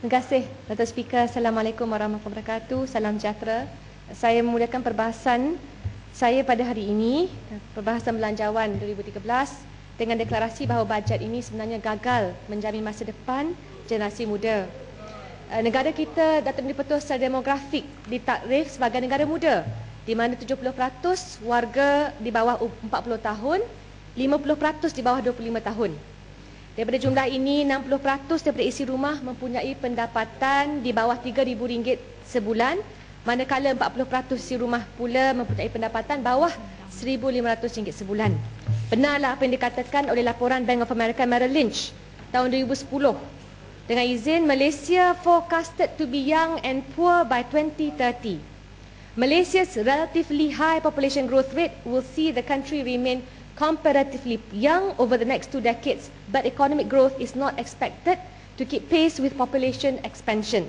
Terima kasih, Datuk Speaker. Assalamualaikum warahmatullahi wabarakatuh. Salam sejahtera. Saya memulakan perbahasan saya pada hari ini, perbahasan Belanjawan 2013, dengan deklarasi bahawa bajet ini sebenarnya gagal menjamin masa depan generasi muda. Negara kita, Datuk Dipertua, secara demografik ditakrif sebagai negara muda, di mana 70% warga di bawah 40 tahun, 50% di bawah 25 tahun. Daripada jumlah ini, 60% daripada isi rumah mempunyai pendapatan di bawah RM3,000 sebulan, manakala 40% isi rumah pula mempunyai pendapatan bawah RM1,500 sebulan. Benarlah apa yang dikatakan oleh laporan Bank of America Merrill Lynch tahun 2010. Dengan izin, Malaysia forecasted to be young and poor by 2030. Malaysia's relatively high population growth rate will see the country remain comparatively young over the next 2 decades, but economic growth is not expected to keep pace with population expansion.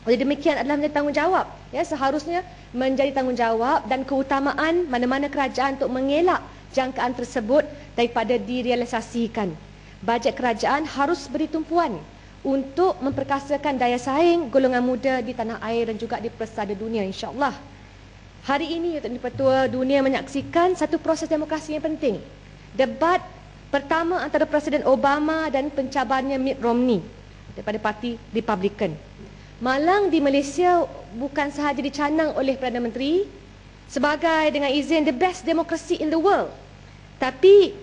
Oleh demikian adalah menjadi tanggungjawab, seharusnya menjadi tanggungjawab dan keutamaan mana-mana kerajaan untuk mengelak jangkaan tersebut daripada direalisasikan. Bajet kerajaan harus beri tumpuan untuk memperkasakan daya saing golongan muda di tanah air dan juga di persada dunia, insya-Allah. Hari ini, Datuk Dipertua, dunia menyaksikan satu proses demokrasi yang penting. Debat pertama antara Presiden Obama dan pencabarnya Mitt Romney daripada Parti Republican. Malang di Malaysia bukan sahaja dicanang oleh Perdana Menteri sebagai, dengan izin, the best democracy in the world, tapi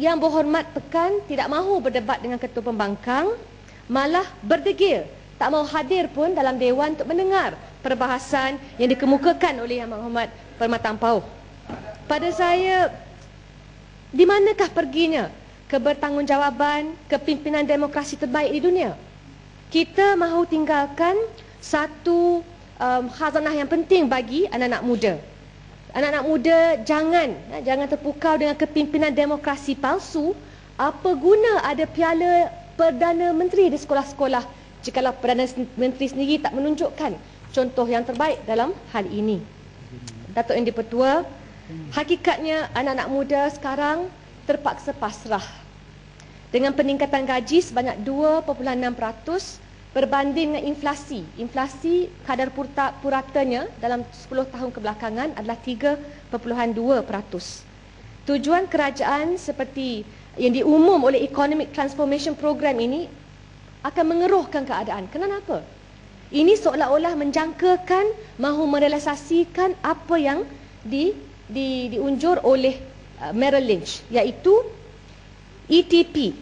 Yang Berhormat Pekan tidak mahu berdebat dengan Ketua Pembangkang, malah berdegil, tak mahu hadir pun dalam Dewan untuk mendengar perbahasan yang dikemukakan oleh Yang Berhormat Permatampau. Pada saya, di manakah perginya kebertanggungjawaban kepimpinan demokrasi terbaik di dunia? Kita mahu tinggalkan satu khazanah yang penting bagi anak-anak muda. Anak-anak muda jangan terpukau dengan kepimpinan demokrasi palsu. Apa guna ada piala Perdana Menteri di sekolah-sekolah jikalau Perdana Menteri sendiri tak menunjukkan contoh yang terbaik dalam hal ini. Datuk Yang Dipertua, hakikatnya anak-anak muda sekarang terpaksa pasrah dengan peningkatan gaji sebanyak 2.6% berbanding dengan inflasi. Inflasi kadar puratanya dalam 10 tahun kebelakangan adalah 3.2%. Tujuan kerajaan seperti yang diumum oleh Economic Transformation Program ini akan mengeruhkan keadaan. Kenapa? Ini seolah-olah menjangkakan mahu merealisasikan apa yang diunjur oleh Merrill Lynch, iaitu ETP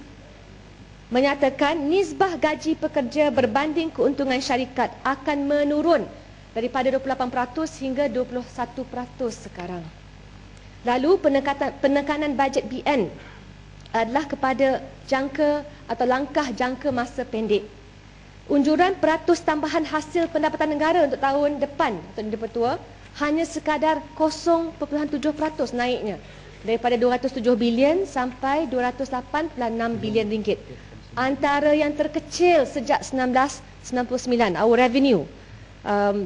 menyatakan nisbah gaji pekerja berbanding keuntungan syarikat akan menurun daripada 28% hingga 21% sekarang. Lalu penekanan bajet BN adalah kepada jangka atau langkah jangka masa pendek. Unjuran peratus tambahan hasil pendapatan negara untuk tahun depan, Datuk Dipertua, hanya sekadar 0.7% naiknya daripada 207 bilion sampai 286 bilion ringgit. Antara yang terkecil sejak 1999, our revenue,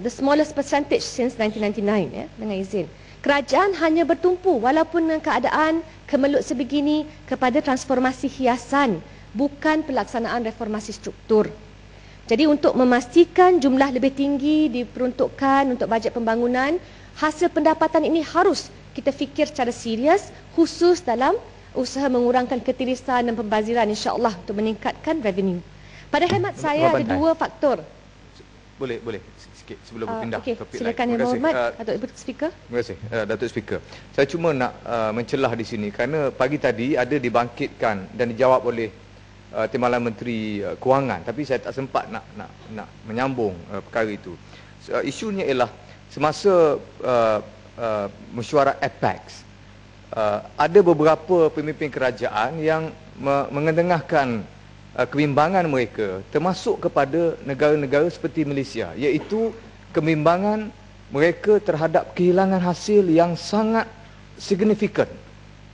the smallest percentage since 1999, dengan izin. Kerajaan hanya bertumpu walaupun dengan keadaan kemelut sebegini kepada transformasi hiasan, bukan pelaksanaan reformasi struktur. Jadi untuk memastikan jumlah lebih tinggi diperuntukkan untuk bajet pembangunan, hasil pendapatan ini harus kita fikir secara serius, khusus dalam usaha mengurangkan ketirisan dan pembaziran, insya-Allah, untuk meningkatkan revenue. Pada hemat saya ada dua faktor. Boleh sikit sebelum berpindah topik lain. Silakan Yang Berhormat Datuk Speaker. Terima kasih Datuk Speaker. Saya cuma nak mencelah di sini kerana pagi tadi ada dibangkitkan dan dijawab oleh Timbalan Menteri Kewangan, tapi saya tak sempat nak menyambung perkara itu. Isunya ialah semasa mesyuarat APEX, ada beberapa pemimpin kerajaan yang mengendengahkan kebimbangan mereka termasuk kepada negara-negara seperti Malaysia, iaitu kebimbangan mereka terhadap kehilangan hasil yang sangat signifikan.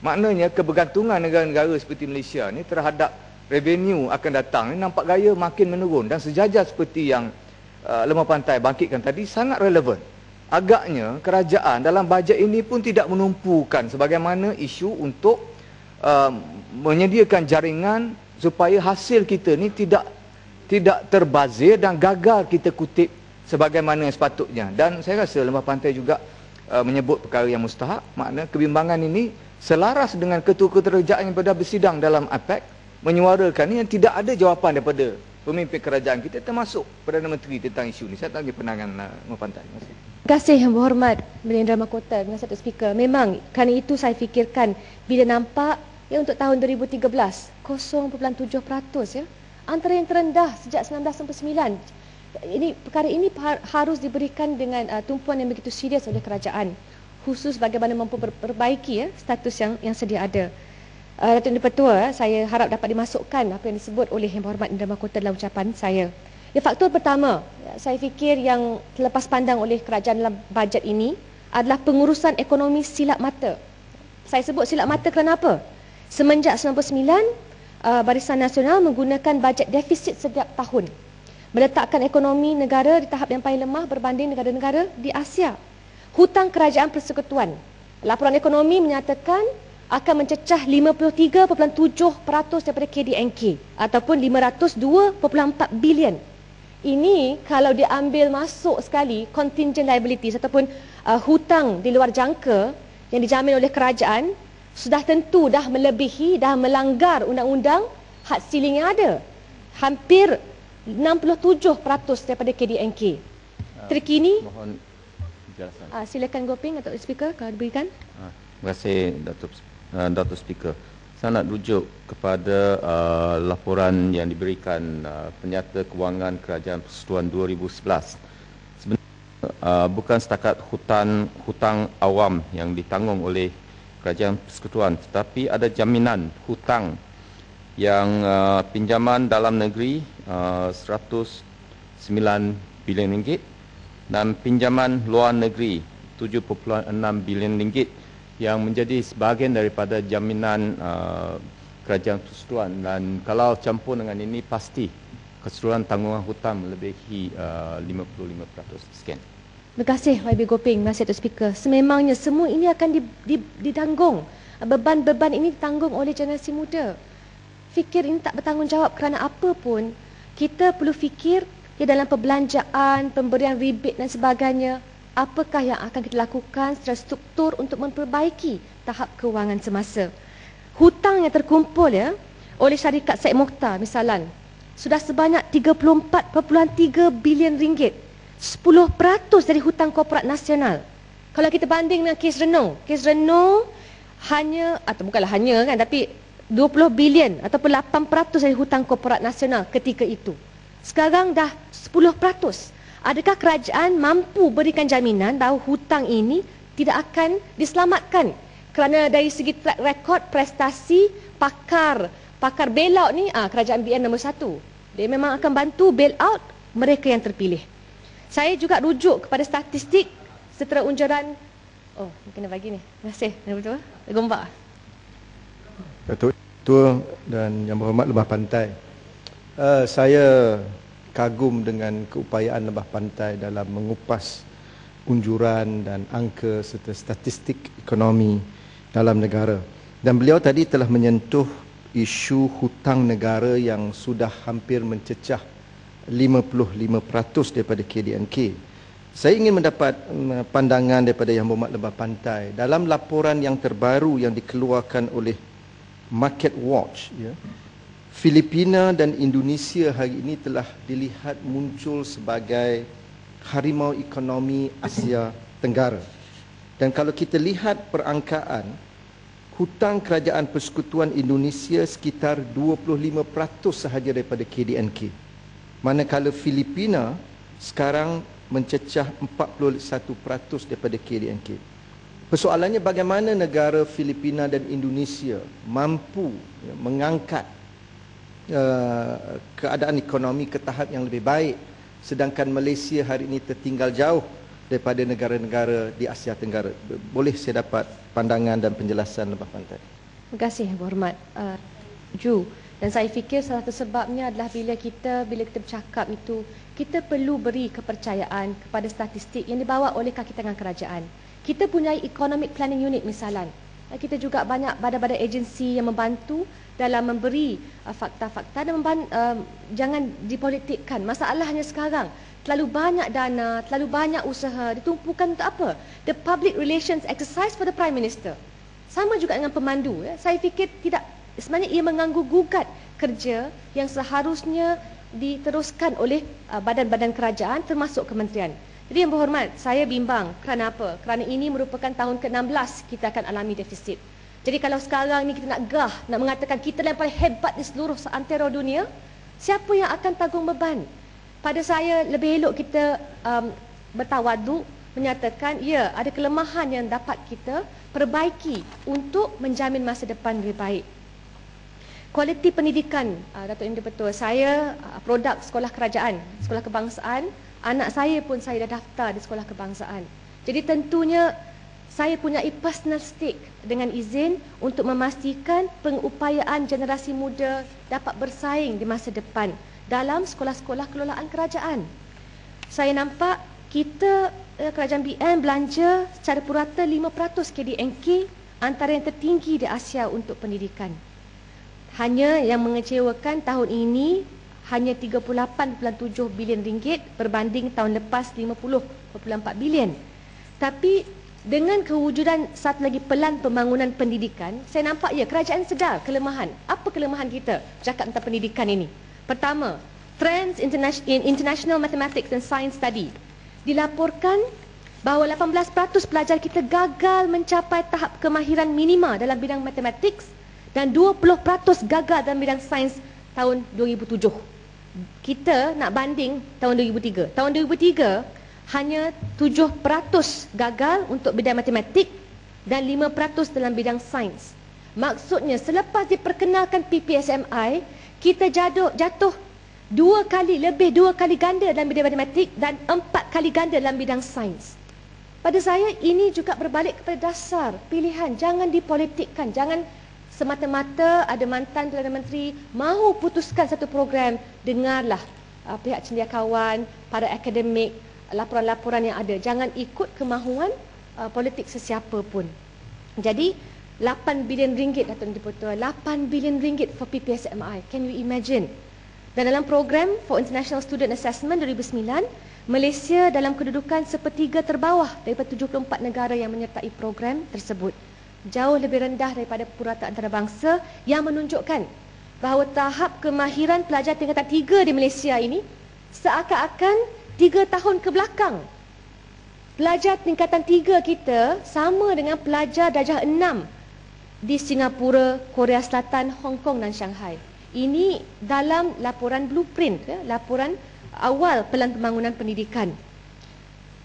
Maknanya kebergantungan negara-negara seperti Malaysia ni terhadap revenue akan datang ni nampak gaya makin menurun, dan sejajar seperti yang Lemah Pantai bangkitkan tadi sangat relevan. Agaknya kerajaan dalam bajet ini pun tidak menumpukan sebagaimana isu untuk menyediakan jaringan supaya hasil kita ni tidak tidak terbazir dan gagal kita kutip sebagaimana yang sepatutnya. Dan saya rasa Lembah Pantai juga menyebut perkara yang mustahak, makna kebimbangan ini selaras dengan ketua-ketua kerajaan yang pada bersidang dalam APEC menyuarakan ini yang tidak ada jawapan daripada pemimpin kerajaan kita termasuk Perdana Menteri tentang isu ini. Saya tak lagi pandangan Lembah Pantai. Terima kasih. Terima kasih Yang Berhormat Berendra Mahkota dengan Datuk Speaker. Memang kerana itu saya fikirkan bila nampak ya untuk tahun 2013 0.7% ya, antara yang terendah sejak 1999. Perkara ini harus diberikan dengan tumpuan yang begitu serius oleh kerajaan, khusus bagaimana mampu perbaiki ya status yang sedia ada. Datuk Yang Dipertua, saya harap dapat dimasukkan apa yang disebut oleh Yang Berhormat Indra Mahkota dalam ucapan saya. Ya, faktor pertama, saya fikir yang terlepas pandang oleh kerajaan dalam bajet ini adalah pengurusan ekonomi silap mata. Saya sebut silap mata kerana apa? Semenjak 1999, Barisan Nasional menggunakan bajet defisit setiap tahun, meletakkan ekonomi negara di tahap yang paling lemah berbanding negara-negara di Asia. Hutang kerajaan persekutuan, laporan ekonomi menyatakan akan mencecah 53.7% daripada KDNK ataupun 502.4 bilion. Ini kalau diambil masuk sekali contingent liabilities ataupun hutang di luar jangka yang dijamin oleh kerajaan, sudah tentu dah melebihi, dah melanggar undang-undang had ceiling yang ada. Hampir 67% daripada KDNK. Terkini, mohon penjelasan. Silakan Goping atau Speaker kalau diberikan. Terima kasih Datuk Speaker. Saya nak rujuk kepada laporan yang diberikan Penyata Kewangan Kerajaan Persekutuan 2011. Sebenarnya bukan setakat hutang awam yang ditanggung oleh Kerajaan Persekutuan, tetapi ada jaminan hutang yang pinjaman dalam negeri 109 bilion ringgit dan pinjaman luar negeri 7.6 bilion ringgit yang menjadi sebahagian daripada jaminan Kerajaan Persekutuan. Dan kalau campur dengan ini pasti keseluruhan tanggungan hutang melebihi 55%. Sekian. Terima kasih YB Goping, Terima kasih Datuk Speaker. Sememangnya semua ini akan ditanggung. Beban-beban ini ditanggung oleh generasi muda. Fikir ini tak bertanggungjawab kerana apa pun kita perlu fikir ya dalam perbelanjaan, pemberian rebate dan sebagainya, apakah yang akan kita lakukan secara struktur untuk memperbaiki tahap kewangan semasa. Hutang yang terkumpul ya oleh syarikat Syed Mokhtar misalan sudah sebanyak 34.3 bilion ringgit, 10% dari hutang korporat nasional. Kalau kita banding dengan kes Renault hanya, atau bukanlah hanya kan, tapi 20 bilion ataupun 8% dari hutang korporat nasional ketika itu. Sekarang dah 10%. Adakah kerajaan mampu berikan jaminan bahawa hutang ini tidak akan diselamatkan? Kerana dari segi track record prestasi pakar bailout ni, kerajaan BN nombor 1. Dia memang akan bantu bailout mereka yang terpilih. Saya juga rujuk kepada statistik setera unjuran. Oh, kena bagi ni. Terima kasih. Betul? Gombak. Datuk Ketua dan Yang Berhormat Lembah Pantai, saya kagum dengan keupayaan Lembah Pantai dalam mengupas unjuran dan angka serta statistik ekonomi dalam negara. Dan beliau tadi telah menyentuh isu hutang negara yang sudah hampir mencecah 55% daripada KDNK. Saya ingin mendapat pandangan daripada Yang Berhormat Lembah Pantai dalam laporan yang terbaru yang dikeluarkan oleh Market Watch, ya, Filipina dan Indonesia hari ini telah dilihat muncul sebagai harimau ekonomi Asia Tenggara. Dan kalau kita lihat perangkaan, hutang Kerajaan Persekutuan Indonesia sekitar 25% sahaja daripada KDNK. Manakala Filipina sekarang mencecah 41% daripada KDNK. Persoalannya bagaimana negara Filipina dan Indonesia mampu mengangkat keadaan ekonomi ke tahap yang lebih baik, sedangkan Malaysia hari ini tertinggal jauh daripada negara-negara di Asia Tenggara. Boleh saya dapat pandangan dan penjelasan Lembah Pantai? Terima kasih Berhormat Ju. Dan saya fikir salah satu sebabnya adalah bila kita bercakap itu, kita perlu beri kepercayaan kepada statistik yang dibawa oleh kaki tangan kerajaan. Kita punya Economic Planning Unit misalan. Kita juga banyak badan-badan agensi yang membantu dalam memberi fakta-fakta dan jangan dipolitikkan. Masalahnya sekarang terlalu banyak dana, terlalu banyak usaha ditumpukan untuk apa? The public relations exercise for the Prime Minister. Sama juga dengan pemandu. Saya fikir sebenarnya ia mengganggu gugat kerja yang seharusnya diteruskan oleh badan-badan kerajaan termasuk kementerian. Jadi yang berhormat, saya bimbang. Kerana apa? Kerana ini merupakan tahun ke-16 kita akan alami defisit. Jadi kalau sekarang ni kita nak nak mengatakan kita yang paling hebat di seluruh seantero dunia, siapa yang akan tanggung beban? Pada saya lebih elok kita bertawaduk, menyatakan ya, ada kelemahan yang dapat kita perbaiki untuk menjamin masa depan lebih baik. Kualiti pendidikan, Datuk Indra betul. Saya produk sekolah kerajaan, sekolah kebangsaan. Anak saya pun saya dah daftar di sekolah kebangsaan. Jadi tentunya saya punya personal stake dengan izin untuk memastikan pengupayaan generasi muda dapat bersaing di masa depan dalam sekolah-sekolah kelolaan kerajaan. Saya nampak kita kerajaan BN belanja secara purata 5% KDNK, antara yang tertinggi di Asia untuk pendidikan. Hanya yang mengecewakan tahun ini hanya 38.7 bilion ringgit berbanding tahun lepas 50.4 bilion. Tapi dengan kewujudan satu lagi pelan pembangunan pendidikan, saya nampak ya kerajaan sedar kelemahan. Apa kelemahan kita cakap tentang pendidikan ini? Pertama, Trends in International Mathematics and Science Study. Dilaporkan bahawa 18% pelajar kita gagal mencapai tahap kemahiran minima dalam bidang matematik dan 20% gagal dalam bidang sains tahun 2007. Kita nak banding tahun 2003. Tahun 2003 hanya 7% gagal untuk bidang matematik dan 5% dalam bidang sains. Maksudnya selepas diperkenalkan PPSMI, kita jatuh 2 kali ganda dalam bidang matematik dan 4 kali ganda dalam bidang sains. Pada saya ini juga berbalik kepada dasar pilihan, jangan dipolitikkan, jangan semata-mata ada mantan Perdana Menteri mahu putuskan satu program, dengarlah pihak cendekiawan, para akademik, laporan-laporan yang ada. Jangan ikut kemahuan politik sesiapa pun. Jadi 8 bilion ringgit Datuk Diputua, 8 bilion ringgit for PPSMI. Can you imagine? Dan dalam program for International Student Assessment 2009, Malaysia dalam kedudukan sepertiga terbawah daripada 74 negara yang menyertai program tersebut. Jauh lebih rendah daripada purata antarabangsa yang menunjukkan bahawa tahap kemahiran pelajar tingkatan 3 di Malaysia ini seakan-akan 3 tahun ke belakang. Pelajar tingkatan 3 kita sama dengan pelajar darjah 6 di Singapura, Korea Selatan, Hong Kong dan Shanghai. Ini dalam laporan blueprint, laporan awal pelan pembangunan pendidikan.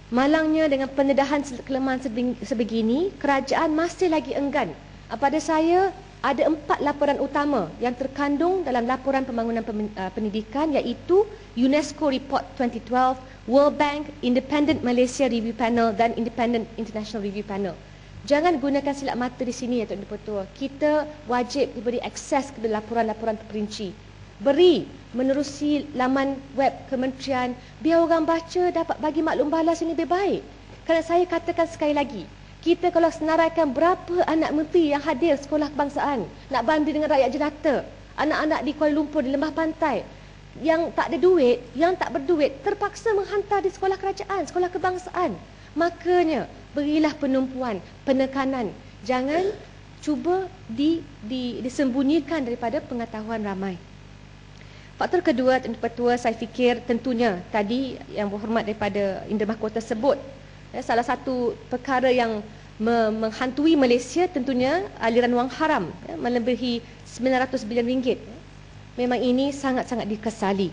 Malangnya dengan pendedahan kelemahan sebegini, kerajaan masih lagi enggan. Pada saya ada 4 laporan utama yang terkandung dalam laporan pembangunan pendidikan, iaitu UNESCO Report 2012, World Bank, Independent Malaysia Review Panel dan Independent International Review Panel. Jangan gunakan silap mata di sini, ya Tuan Diputua. Kita wajib diberi akses kepada laporan-laporan terperinci. Beri menerusi laman web kementerian, biar orang baca dapat bagi maklum balas yang lebih baik. Kerana saya katakan sekali lagi, kita kalau senaraikan berapa anak menteri yang hadir sekolah kebangsaan, nak banding dengan rakyat jelata, anak-anak di Kuala Lumpur, di lembah pantai, yang tak ada duit, yang tak berduit, terpaksa menghantar di sekolah kerajaan, sekolah kebangsaan. Makanya berilah penumpuan, penekanan. Jangan cuba disembunyikan daripada pengetahuan ramai. Faktor kedua, Tuan Ketua, saya fikir tentunya tadi yang berhormat daripada Indra Mahkota sebut, salah satu perkara yang menghantui Malaysia tentunya aliran wang haram, melebihi 900 bilion ringgit. Memang ini sangat-sangat dikesali.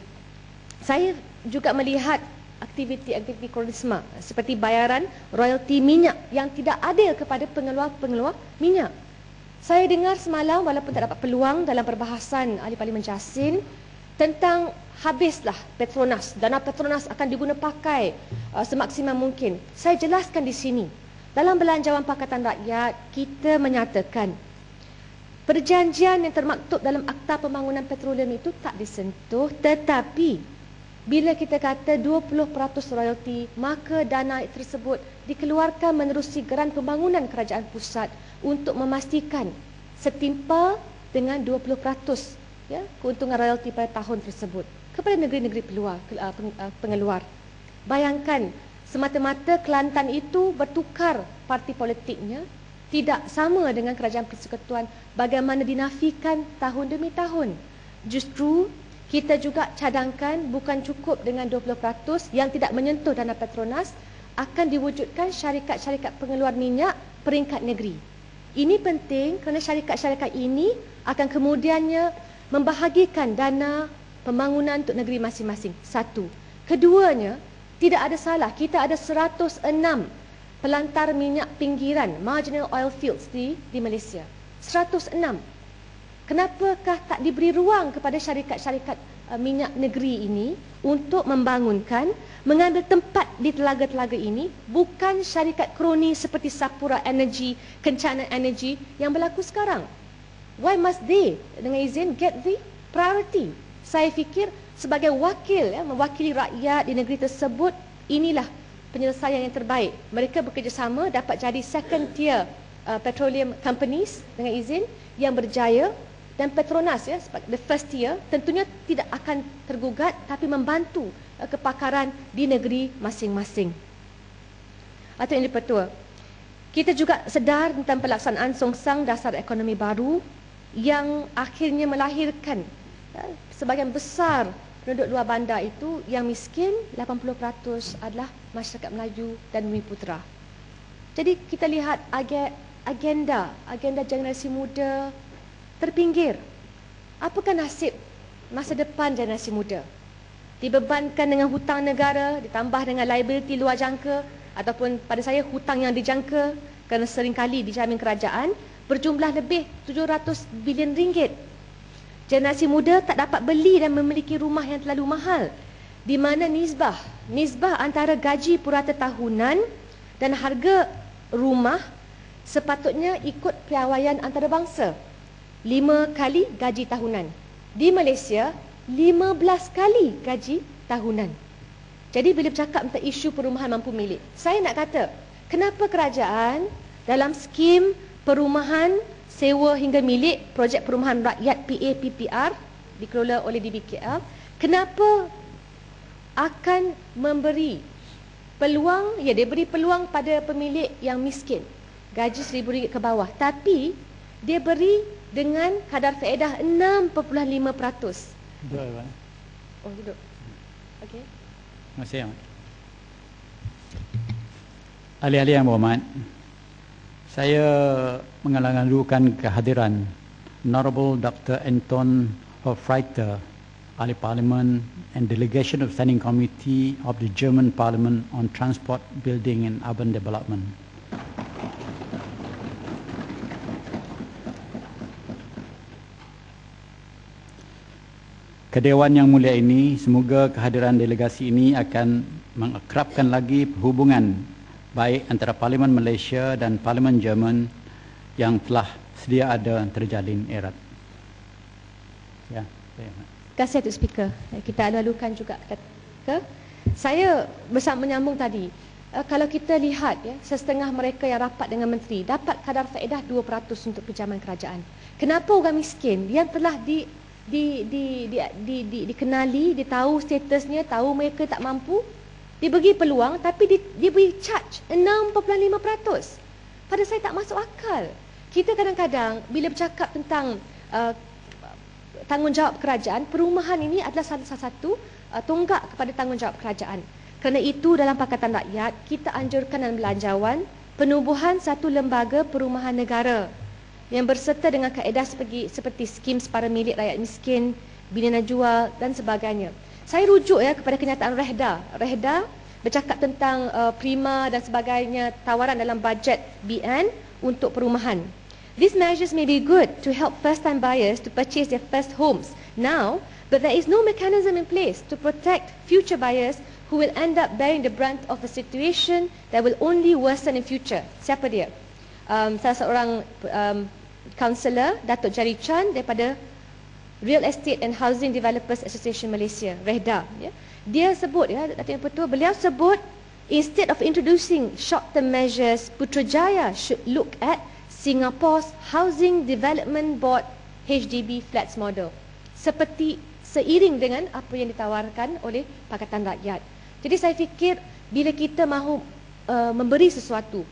Saya juga melihat aktiviti-aktiviti komunisme seperti bayaran royalti minyak yang tidak adil kepada pengeluar-pengeluar minyak. Saya dengar semalam, walaupun tak dapat peluang dalam perbahasan Ahli Parlimen Jasin, tentang habislah Petronas, dana Petronas akan diguna pakai semaksimal mungkin. Saya jelaskan di sini, dalam Belanjawan Pakatan Rakyat kita menyatakan perjanjian yang termaktub dalam Akta Pembangunan Petroleum itu tak disentuh, tetapi bila kita kata 20% royalti, maka dana tersebut dikeluarkan menerusi geran pembangunan kerajaan pusat untuk memastikan setimpal dengan 20% ya, keuntungan royalti pada tahun tersebut kepada negeri-negeri pengeluar. Bayangkan, semata-mata Kelantan itu bertukar parti politiknya, tidak sama dengan Kerajaan Persekutuan bagaimana dinafikan tahun demi tahun. Justru kita juga cadangkan bukan cukup dengan 20% yang tidak menyentuh dana Petronas, akan diwujudkan syarikat-syarikat pengeluar minyak peringkat negeri. Ini penting kerana syarikat-syarikat ini akan kemudiannya membahagikan dana pembangunan untuk negeri masing-masing. Satu. Keduanya, tidak ada salah, kita ada 106 pelantar minyak pinggiran, marginal oil fields di Malaysia. 106. Kenapakah tak diberi ruang kepada syarikat-syarikat minyak negeri ini untuk membangunkan, mengambil tempat di telaga-telaga ini, bukan syarikat kroni seperti Sapura Energy, Kencana Energy yang berlaku sekarang. Why must they, dengan izin, get the priority? Saya fikir sebagai wakil, mewakili rakyat di negeri tersebut, inilah penyelesaian yang terbaik. Mereka bekerjasama dapat jadi second tier petroleum companies dengan izin yang berjaya, dan Petronas the first tier tentunya tidak akan tergugat tapi membantu kepakaran di negeri masing-masing. Atau yang dipertua, kita juga sedar tentang pelaksanaan songsang dasar ekonomi baru yang akhirnya melahirkan sebahagian besar penduduk luar bandar itu yang miskin, 80% adalah masyarakat Melayu dan Bumiputera. Jadi kita lihat agenda generasi muda terpinggir. Apakah nasib masa depan generasi muda? Dibebankan dengan hutang negara, ditambah dengan liability luar jangka, ataupun pada saya hutang yang dijangka kerana seringkali dijamin kerajaan berjumlah lebih 700 bilion ringgit. Generasi muda tak dapat beli dan memiliki rumah yang terlalu mahal, di mana nisbah antara gaji purata tahunan dan harga rumah sepatutnya ikut piawaian antarabangsa. 5 kali gaji tahunan. Di Malaysia, 15 kali gaji tahunan. Jadi bila bercakap tentang isu perumahan mampu milik, saya nak kata, kenapa kerajaan dalam skim perumahan sewa hingga milik projek perumahan rakyat PAPPR dikelola oleh DBKL, kenapa akan memberi peluang, dia beri peluang pada pemilik yang miskin, gaji RM1,000 ke bawah, tapi dia beri dengan kadar faedah 6.5%. Duduk, Pak. Oh, duduk. Okey. Terima kasih, Ahmad. Ahli-ahli yang berhormat, saya mengalu-alukan kehadiran Honorable Dr. Anton Hofreiter, Ahli Parlimen and Delegation of Standing Committee of the German Parliament on Transport, Building and Urban Development. Kedewan yang mulia ini, semoga kehadiran delegasi ini akan mengakrabkan lagi hubungan baik antara Parlimen Malaysia dan Parlimen Jerman yang telah sedia ada terjalin erat. Ya, Terima kasih Datuk Speaker. Kita lalukan juga ke saya bersama menyambung tadi. Kalau kita lihat setengah mereka yang rapat dengan menteri dapat kadar faedah 2% untuk pinjaman kerajaan. Kenapa orang miskin yang telah dikenali, ditahu statusnya, tahu mereka tak mampu, diberi peluang tapi diberi charge 6.5%. Pada saya tak masuk akal. Kita kadang-kadang bila bercakap tentang tanggungjawab kerajaan, perumahan ini adalah salah satu tonggak kepada tanggungjawab kerajaan. Kerana itu dalam Pakatan Rakyat kita anjurkan dan belanjawan penubuhan satu lembaga perumahan negara yang berserta dengan kaedah seperti skim separa milik rakyat miskin, bina jual dan sebagainya. Saya rujuk kepada kenyataan Rehda. Rehda bercakap tentang prima dan sebagainya, tawaran dalam bajet BN untuk perumahan. These measures may be good to help first-time buyers to purchase their first homes now, but there is no mechanism in place to protect future buyers who will end up bearing the brunt of a situation that will only worsen in future. Siapa dia? Salah seorang Kaunselor Datuk Jari Chan daripada Real Estate and Housing Developers Association Malaysia, Rehda. Dia sebut, Datuk Yang Pertua, beliau sebut, instead of introducing short-term measures, Putrajaya should look at Singapore's Housing Development Board HDB flats model. Seperti seiring dengan apa yang ditawarkan oleh Pakatan Rakyat. Jadi saya fikir bila kita mahu memberi sesuatu,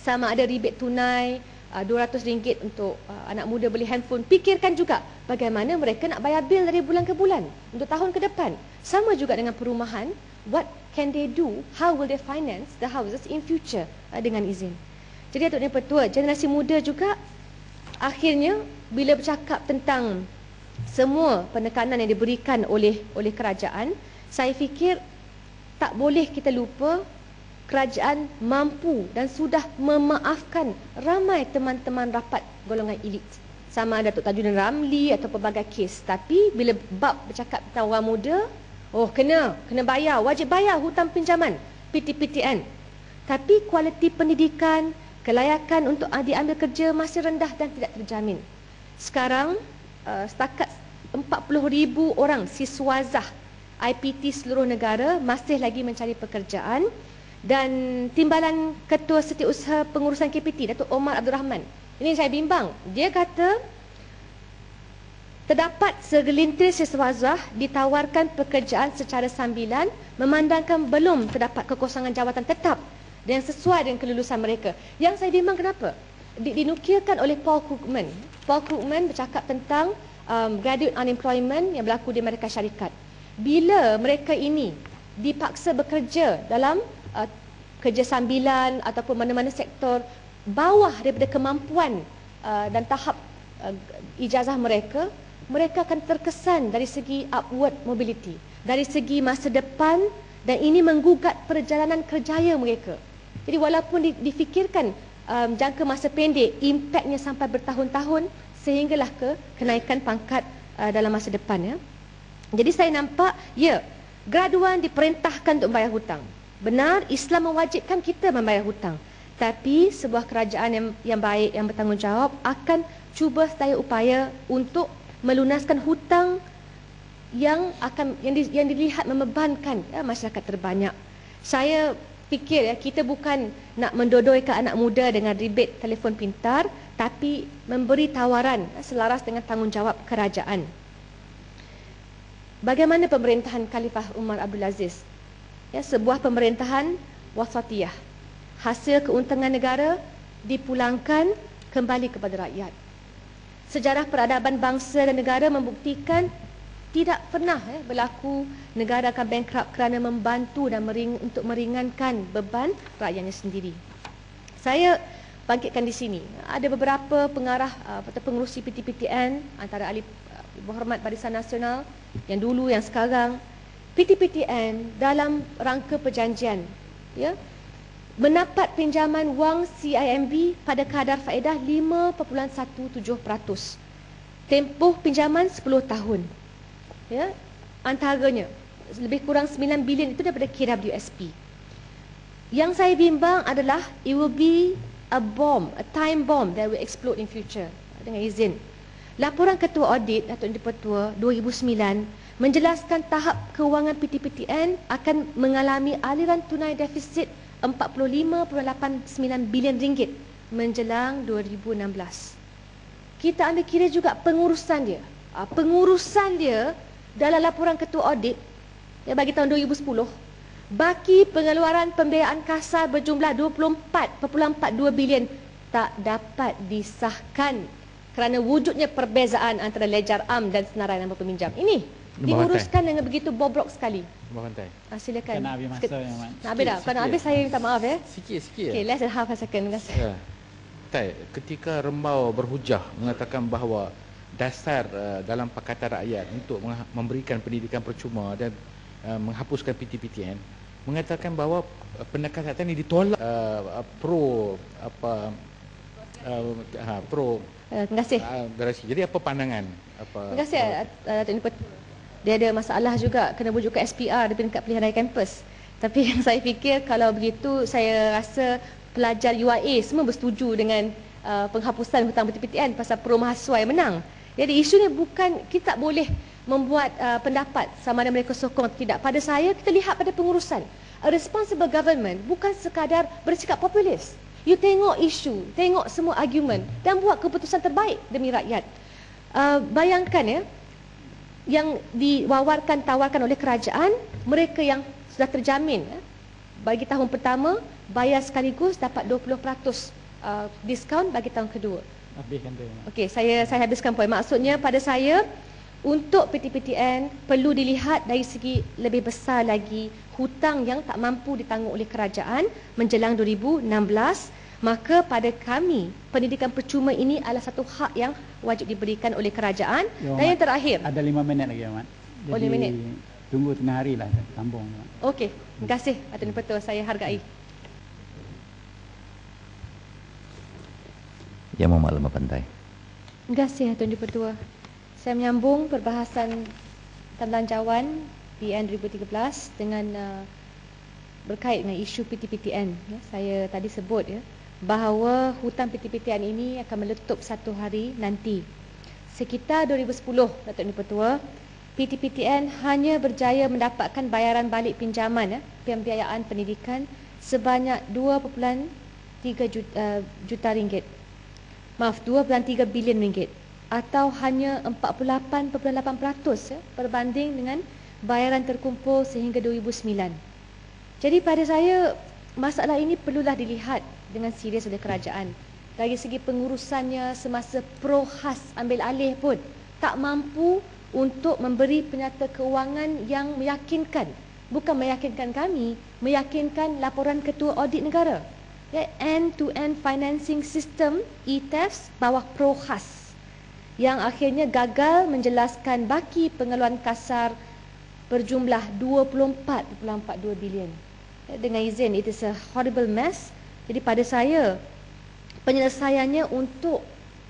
sama ada rebate tunai, RM200 untuk anak muda beli handphone, fikirkan juga bagaimana mereka nak bayar bil dari bulan ke bulan untuk tahun ke depan. Sama juga dengan perumahan, what can they do, how will they finance the houses in future dengan izin. Jadi Datuk Yang Pertua, generasi muda juga akhirnya bila bercakap tentang semua penekanan yang diberikan oleh kerajaan, saya fikir tak boleh kita lupa kerajaan mampu dan sudah memaafkan ramai teman-teman rapat golongan elit. Sama ada Datuk Tajuddin Ramli atau pelbagai kes. Tapi bila bab bercakap tentang orang muda, kena bayar, wajib bayar hutang pinjaman PTPTN. Tapi kualiti pendidikan, kelayakan untuk diambil kerja masih rendah dan tidak terjamin. Sekarang setakat 40,000 orang siswazah IPT seluruh negara masih lagi mencari pekerjaan. Dan Timbalan Ketua Setiausaha Pengurusan KPT, Datuk Omar Abdul Rahman, ini saya bimbang. Dia kata terdapat segelintir siswazah ditawarkan pekerjaan secara sambilan memandangkan belum terdapat kekosongan jawatan tetap yang sesuai dengan kelulusan mereka. Yang saya bimbang kenapa? Dinukilkan oleh Paul Krugman. Paul Krugman bercakap tentang graduate unemployment yang berlaku di Amerika Syarikat. Bila mereka ini dipaksa bekerja dalam kerja sambilan ataupun mana-mana sektor bawah daripada kemampuan dan tahap ijazah mereka, mereka akan terkesan dari segi upward mobility, dari segi masa depan, dan ini menggugat perjalanan kerjaya mereka. Jadi walaupun difikirkan jangka masa pendek, impaknya sampai bertahun-tahun sehinggalah ke kenaikan pangkat dalam masa depan. Ya. Jadi saya nampak, graduan diperintahkan untuk membayar hutang. Benar, Islam mewajibkan kita membayar hutang. Tapi sebuah kerajaan yang baik, yang bertanggungjawab akan cuba sedaya upaya untuk melunaskan hutang yang dilihat membebankan masyarakat terbanyak. Saya fikir kita bukan nak mendodoikan anak muda dengan rebate telefon pintar, tapi memberi tawaran selaras dengan tanggungjawab kerajaan. Bagaimana pemerintahan Khalifah Umar Abdul Aziz? Sebuah pemerintahan wasatiyah. Hasil keuntungan negara dipulangkan kembali kepada rakyat. Sejarah peradaban bangsa dan negara membuktikan tidak pernah berlaku negara akan bankrupt kerana membantu dan untuk meringankan beban rakyatnya sendiri. Saya bangkitkan di sini. Ada beberapa pengarah atau pengurusi PTPTN, antara ahli berhormat Barisan Nasional yang dulu yang sekarang. PTPTN dalam rangka perjanjian mendapat pinjaman wang CIMB pada kadar faedah 5.17%. Tempoh pinjaman 10 tahun. Antaranya lebih kurang 9 bilion itu daripada KWSP. Yang saya bimbang adalah it will be a time bomb that will explode in future. Dengan izin. Laporan Ketua Audit Datuk Yang Pertua 2009 menjelaskan tahap kewangan PTPTN akan mengalami aliran tunai defisit RM45.89 bilion menjelang 2016. Kita ambil kira juga pengurusan dia. Pengurusan dia dalam laporan Ketua Audit bagi tahun 2010, baki pengeluaran pembiayaan kasar berjumlah 24.42 bilion tak dapat disahkan kerana wujudnya perbezaan antara ledger am dan senarai nama peminjam. Ini diuruskan dengan begitu bobrok sekali. Silakan. Kena habis masa yang nak habis dah. Kalau nak habis saya minta maaf Sikit. Okay, less than half a second. Terima kasih. Ketika Rembau berhujah mengatakan bahawa dasar dalam Pakatan Rakyat untuk memberikan pendidikan percuma dan menghapuskan PTPTN, mengatakan bahawa pendekatan ini ditolak terima kasih. Jadi apa pandangan? Terima kasih Datuk Yang Pertua. Dia ada masalah juga kena bujuk ke SPR di peringkat pilihan raya kampus. Tapi yang saya fikir kalau begitu, saya rasa pelajar UIA semua bersetuju dengan penghapusan hutang PTPTN pasal Pro Mahasiswa yang menang. Jadi isunya bukan kita tak boleh membuat pendapat sama ada mereka sokong atau tidak. Pada saya, kita lihat pada pengurusan. A responsible government bukan sekadar bersikap populis. You tengok isu, tengok semua argument dan buat keputusan terbaik demi rakyat. Bayangkan ya, yang tawarkan oleh kerajaan, mereka yang sudah terjamin bagi tahun pertama bayar sekaligus dapat 20% diskaun bagi tahun kedua. Habiskan tu. Okey, saya habiskan poin. Maksudnya pada saya, untuk PTPTN perlu dilihat dari segi lebih besar lagi hutang yang tak mampu ditanggung oleh kerajaan menjelang 2016. Maka pada kami, pendidikan percuma ini adalah satu hak yang wajib diberikan oleh kerajaan. Ya, Dan yang terakhir, ada 5 minit lagi, Ahmad. Oh, 5 minit. Tunggu tengah hari lah, sambung. okey, terima kasih Atun Petua, saya hargai. Yang Muhammad Lembah Pantai. Terima kasih Atun Petua. Saya menyambung perbahasan belanjawan PN 2013 dengan berkait dengan isu PTPTN. Ya, saya tadi sebut ya, bahawa hutang PTPTN ini akan meletup satu hari nanti. Sekitar 2010, Datuk Ni Petua, PTPTN hanya berjaya mendapatkan bayaran balik pinjaman pembiayaan pendidikan sebanyak 2.3 juta ringgit. Maaf, 2.3 bilion ringgit, atau hanya 48.8% berbanding dengan bayaran terkumpul sehingga 2009. Jadi pada saya, masalah ini perlulah dilihat dengan serius oleh kerajaan. Dari segi pengurusannya semasa ProHas ambil alih pun tak mampu untuk memberi penyata keuangan yang meyakinkan. Bukan meyakinkan kami, meyakinkan laporan Ketua Audit Negara. Ya, end-to-end financing system (ETFs) bawah ProHas yang akhirnya gagal menjelaskan baki pengeluaran kasar berjumlah 24.42 bilion. Dengan izin, it is a horrible mess. Jadi pada saya, penyelesaiannya untuk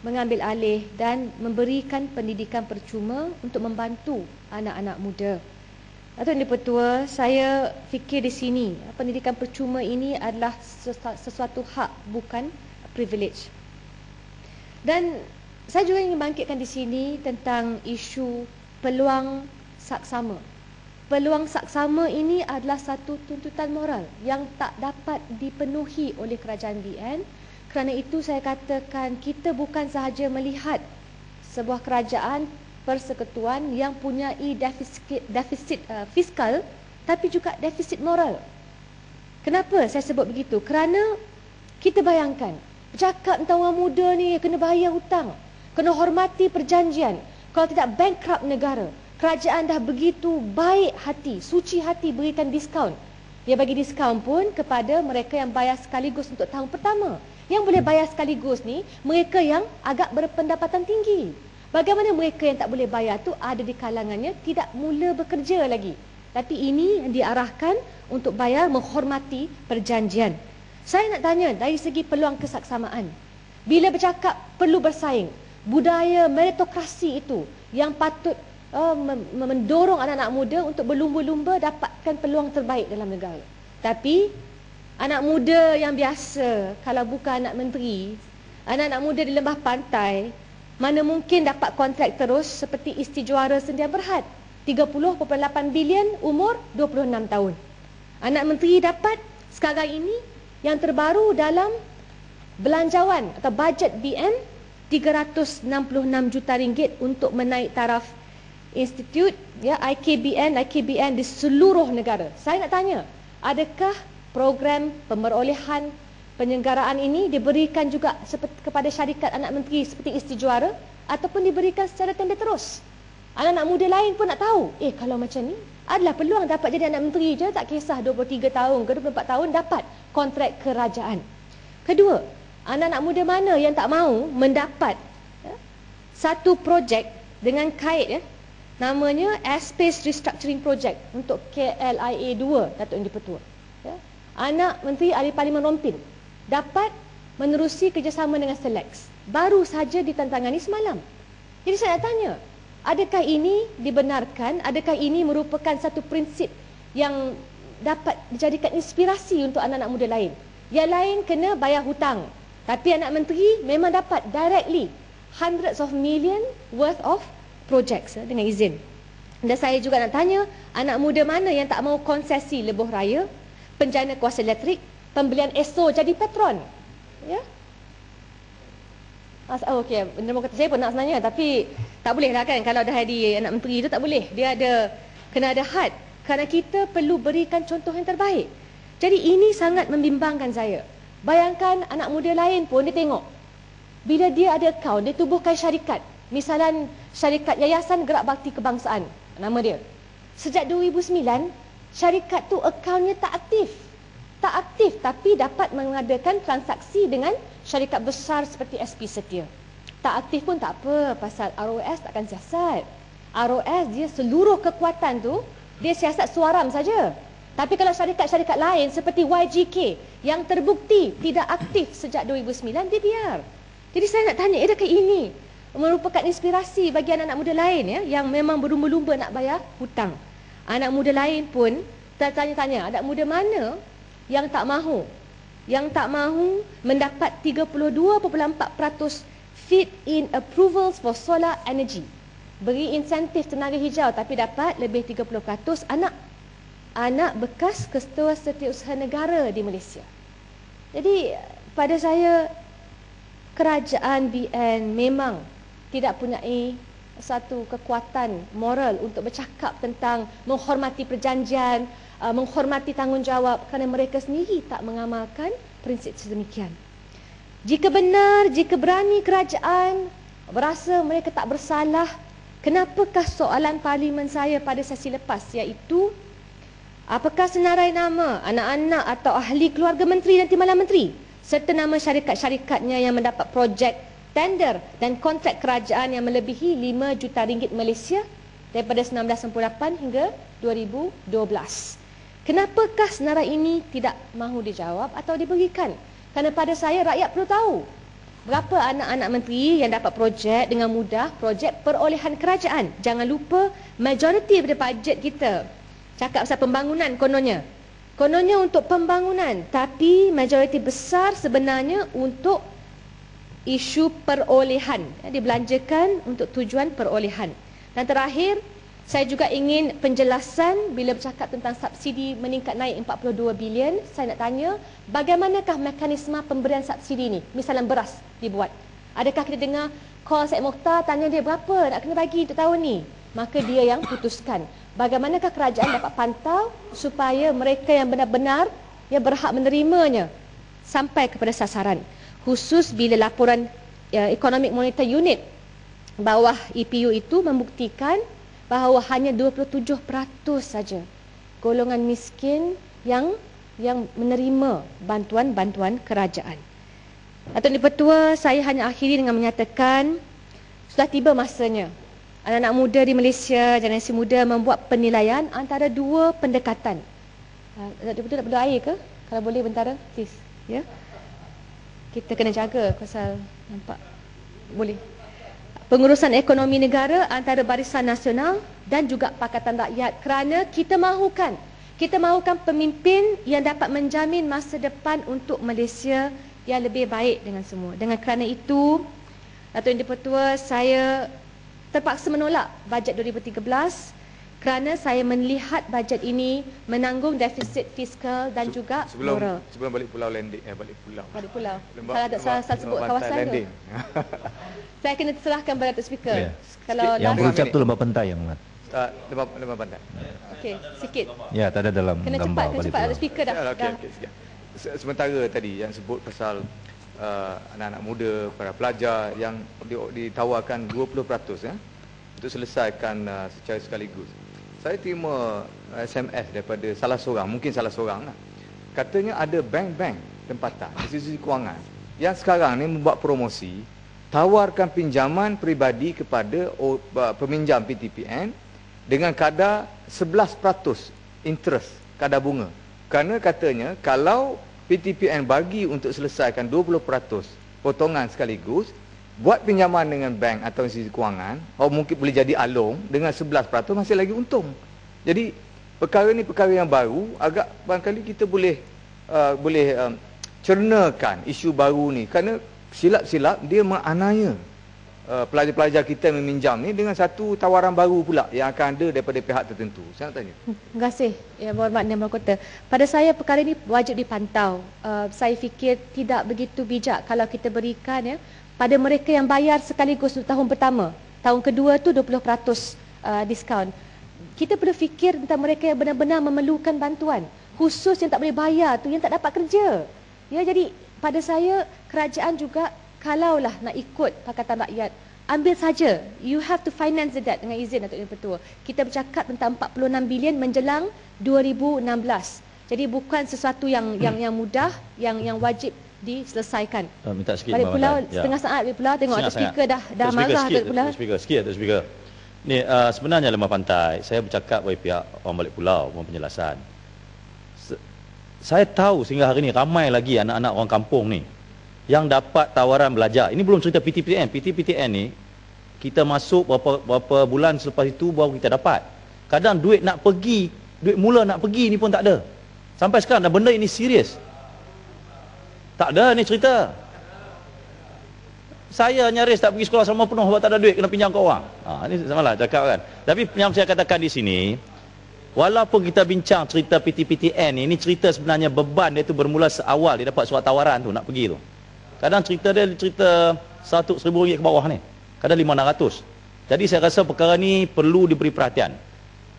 mengambil alih dan memberikan pendidikan percuma untuk membantu anak-anak muda. Datuk Ni Petua, saya fikir di sini pendidikan percuma ini adalah sesuatu hak, bukan privilege. Dan saya juga ingin bangkitkan di sini tentang isu peluang saksama. Peluang saksama ini adalah satu tuntutan moral yang tak dapat dipenuhi oleh kerajaan BN. Kerana itu saya katakan kita bukan sahaja melihat sebuah kerajaan persekutuan yang punyai defisit fiskal, tapi juga defisit moral. Kenapa saya sebut begitu? Kerana kita bayangkan, bercakap tentang orang muda ni kena bayar hutang, kena hormati perjanjian, kalau tidak bankrupt negara. Kerajaan dah begitu baik hati, suci hati berikan diskaun. Dia bagi diskaun pun kepada mereka yang bayar sekaligus untuk tahun pertama. Yang boleh bayar sekaligus ni, mereka yang agak berpendapatan tinggi. Bagaimana mereka yang tak boleh bayar tu ada di kalangannya tidak mula bekerja lagi. Tapi ini yang diarahkan untuk bayar menghormati perjanjian. Saya nak tanya dari segi peluang kesaksamaan. Bila bercakap perlu bersaing, budaya meritokrasi itu yang patut mendorong anak-anak muda untuk berlumba-lumba dapatkan peluang terbaik dalam negara. Tapi anak muda yang biasa, kalau bukan anak menteri, anak-anak muda di Lembah Pantai, mana mungkin dapat kontrak terus seperti Istijuara Sendian Berhad, 30.8 bilion, umur 26 tahun. Anak menteri dapat sekarang ini yang terbaru dalam belanjawan atau bajet BN 366 juta ringgit untuk menaik taraf institut IKBN di seluruh negara. Saya nak tanya, adakah program pemerolehan penyelenggaraan ini diberikan juga kepada syarikat anak menteri seperti Istijuara ataupun diberikan secara tender terus? Anak-anak muda lain pun nak tahu, kalau macam ni adalah peluang dapat jadi anak menteri je, tak kisah 23 tahun ke 24 tahun dapat kontrak kerajaan. Kedua, anak-anak muda mana yang tak mahu mendapat satu projek dengan kait namanya Airspace Restructuring Project untuk KLIA 2, Datuk Indi Petua. Anak Menteri Ahli Parlimen Rompin dapat menerusi kerjasama dengan Selex. Baru saja ditantangani semalam. Jadi saya nak tanya, adakah ini dibenarkan? Adakah ini merupakan satu prinsip yang dapat dijadikan inspirasi untuk anak-anak muda lain? Yang lain kena bayar hutang, tapi anak menteri memang dapat directly hundreds of million worth of projects dengan izin. Dan saya juga nak tanya, anak muda mana yang tak mahu konsesi lebuh raya, penjana kuasa elektrik, pembelian ESO jadi patron? Ya? Oh, okey, benda kata saya pun nak sebenarnya, tapi tak boleh lah kan, kalau dah jadi anak menteri itu tak boleh. Dia ada, kena ada had, kerana kita perlu berikan contoh yang terbaik. Jadi ini sangat membimbangkan saya. Bayangkan anak muda lain pun dia tengok, bila dia ada akaun, dia tubuhkan syarikat. Misalan syarikat Yayasan Gerak Bakti Kebangsaan, nama dia. Sejak 2009, syarikat tu akaunnya tak aktif. Tak aktif, tapi dapat mengadakan transaksi dengan syarikat besar seperti SP Setia. Tak aktif pun tak apa, pasal ROS takkan siasat. ROS dia seluruh kekuatan tu, dia siasat suaram saja. Tapi kalau syarikat-syarikat lain seperti YGK yang terbukti tidak aktif sejak 2009, dia biar. Jadi saya nak tanya, adakah ini merupakan inspirasi bagi anak-anak muda lain ya, yang memang berlumba-lumba nak bayar hutang? Anak muda lain pun tanya-tanya, anak muda mana yang tak mahu? Yang tak mahu mendapat 32.4% feed-in approvals for solar energy. Beri insentif tenaga hijau tapi dapat lebih 30% anak bekas Ketua Setiausaha Negara di Malaysia. Jadi pada saya, kerajaan BN memang tidak punyai satu kekuatan moral untuk bercakap tentang menghormati perjanjian, menghormati tanggungjawab, kerana mereka sendiri tak mengamalkan prinsip sedemikian. Jika benar, jika berani kerajaan berasa mereka tak bersalah, kenapakah soalan parlimen saya pada sesi lepas, iaitu apakah senarai nama anak-anak atau ahli keluarga menteri dan timbalan menteri serta nama syarikat-syarikatnya yang mendapat projek, tender dan kontrak kerajaan yang melebihi 5 juta ringgit Malaysia daripada 1998 hingga 2012. Kenapakah senarai ini tidak mahu dijawab atau diberikan? Kerana pada saya, rakyat perlu tahu berapa anak-anak menteri yang dapat projek dengan mudah, projek perolehan kerajaan. Jangan lupa, majoriti daripada bajet kita cakap pasal pembangunan kononnya. Kononnya untuk pembangunan, tapi majoriti besar sebenarnya untuk isu perolehan, dibelanjakan untuk tujuan perolehan. Dan terakhir, saya juga ingin penjelasan bila bercakap tentang subsidi meningkat naik 42 bilion. Saya nak tanya, bagaimanakah mekanisme pemberian subsidi ni? Misalnya beras dibuat. Adakah kita dengar call Syed Mokhtar, tanya dia berapa nak kena bagi untuk tahun ni? Maka dia yang putuskan. Bagaimanakah kerajaan dapat pantau supaya mereka yang benar-benar yang berhak menerimanya sampai kepada sasaran? Khusus bila laporan Economic Monitor Unit bawah EPU itu membuktikan bahawa hanya 27% saja golongan miskin yang menerima bantuan-bantuan kerajaan. Datuk Dipertua, saya hanya akhiri dengan menyatakan sudah tiba masanya anak-anak muda di Malaysia, generasi muda membuat penilaian antara dua pendekatan. Datuk Dipertua nak berdoa air ke? Kalau boleh bentara, please. Ya. Kita kena jaga pasal nampak. Boleh. Pengurusan ekonomi negara antara Barisan Nasional dan juga Pakatan Rakyat, kerana kita mahukan pemimpin yang dapat menjamin masa depan untuk Malaysia yang lebih baik dengan semua. Dengan kerana itu, Datuk Dipertua, saya terpaksa menolak bajet 2013 kerana saya melihat bajet ini menanggung defisit fiskal dan juga moral. Sebelum balik pulau landing, balik pulau. Salah sebut kawasan tu. Saya kena serahkan kepada Datuk Speaker. Yeah. Kalau yang berucap tu lembah pantai yang Mat. Lembah pantai. Okey, sikit. Ya, tak ada dalam kena gambar. Kena cepat Datuk Speaker dah. Okey. Sementara tadi yang sebut pasal anak-anak muda, para pelajar yang ditawarkan 20% untuk selesaikan secara sekaligus. Saya terima SMS daripada mungkin salah seorang lah. Katanya ada bank-bank tempatan, institusi kewangan yang sekarang ni membuat promosi, tawarkan pinjaman peribadi kepada peminjam PTPN dengan kadar 11% interest, kadar bunga. Kerana katanya kalau PTPN bagi untuk selesaikan 20% potongan sekaligus, buat pinjaman dengan bank atau institusi kewangan, mungkin boleh jadi along dengan 11% masih lagi untung. Jadi perkara ni perkara yang baru, agak barangkali kita boleh cernakan isu baru ni, kerana silap-silap dia menganiaya pelajar-pelajar kita yang meminjam ni dengan satu tawaran baru pula yang akan ada daripada pihak tertentu. Saya nak tanya. Terima kasih Yang Berhormat Yang Berkota. Pada saya perkara ini wajib dipantau. Saya fikir tidak begitu bijak kalau kita berikan pada mereka yang bayar sekaligus untuk tahun pertama. Tahun kedua tu 20% diskaun. Kita perlu fikir tentang mereka yang benar-benar memerlukan bantuan. Khusus yang tak boleh bayar tu, yang tak dapat kerja. Ya, jadi pada saya, kerajaan juga kalaulah nak ikut Pakatan Rakyat, ambil saja. You have to finance the debt dengan izin Datuk Yang Pertua. Kita bercakap tentang 46 bilion menjelang 2016. Jadi bukan sesuatu yang mudah, yang wajib diselesaikan. Minta sikit balik pulau ya. Setengah saat balik pulau, tengok Datuk Speaker dah marah Datuk Pulau. Datuk Speaker. Ni sebenarnya Lemah Pantai, saya bercakap bagi pihak orang balik pulau mohon penjelasan. Saya tahu sehingga hari ni ramai lagi anak-anak orang kampung ni yang dapat tawaran belajar. Ini belum cerita PTPTN. PTPTN ni kita masuk berapa bulan selepas itu baru kita dapat. Kadang duit mula nak pergi ni pun tak ada. Sampai sekarang dah benda ini serius. Tak ada ni cerita. Saya nyaris tak pergi sekolah selama penuh sebab tak ada duit, kena pinjam ke orang. Ini samalah cakap kan. Tapi yang saya katakan di sini, walaupun kita bincang cerita PTPTN ini cerita sebenarnya beban dia tu bermula seawal dia dapat surat tawaran tu nak pergi tu. Kadang cerita dia cerita RM100,000 ke bawah ni. Kadang RM500. Jadi saya rasa perkara ni perlu diberi perhatian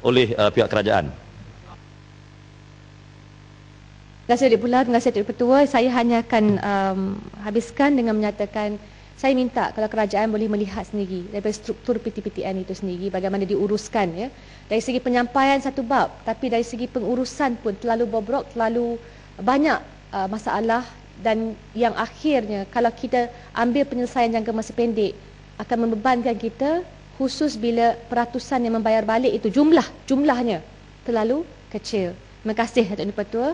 oleh pihak kerajaan. Terima kasih Datuk Pulau, terima kasih Datuk Pertua. Saya hanya akan habiskan dengan menyatakan saya minta kalau kerajaan boleh melihat sendiri daripada struktur PTPTN itu sendiri bagaimana diuruskan ya. Dari segi penyampaian satu bab, tapi dari segi pengurusan pun terlalu bobrok, terlalu banyak masalah dan yang akhirnya kalau kita ambil penyelesaian jangka masa pendek akan membebankan kita khusus bila peratusan yang membayar balik itu jumlahnya terlalu kecil. Terima kasih Datuk Yang Pertua.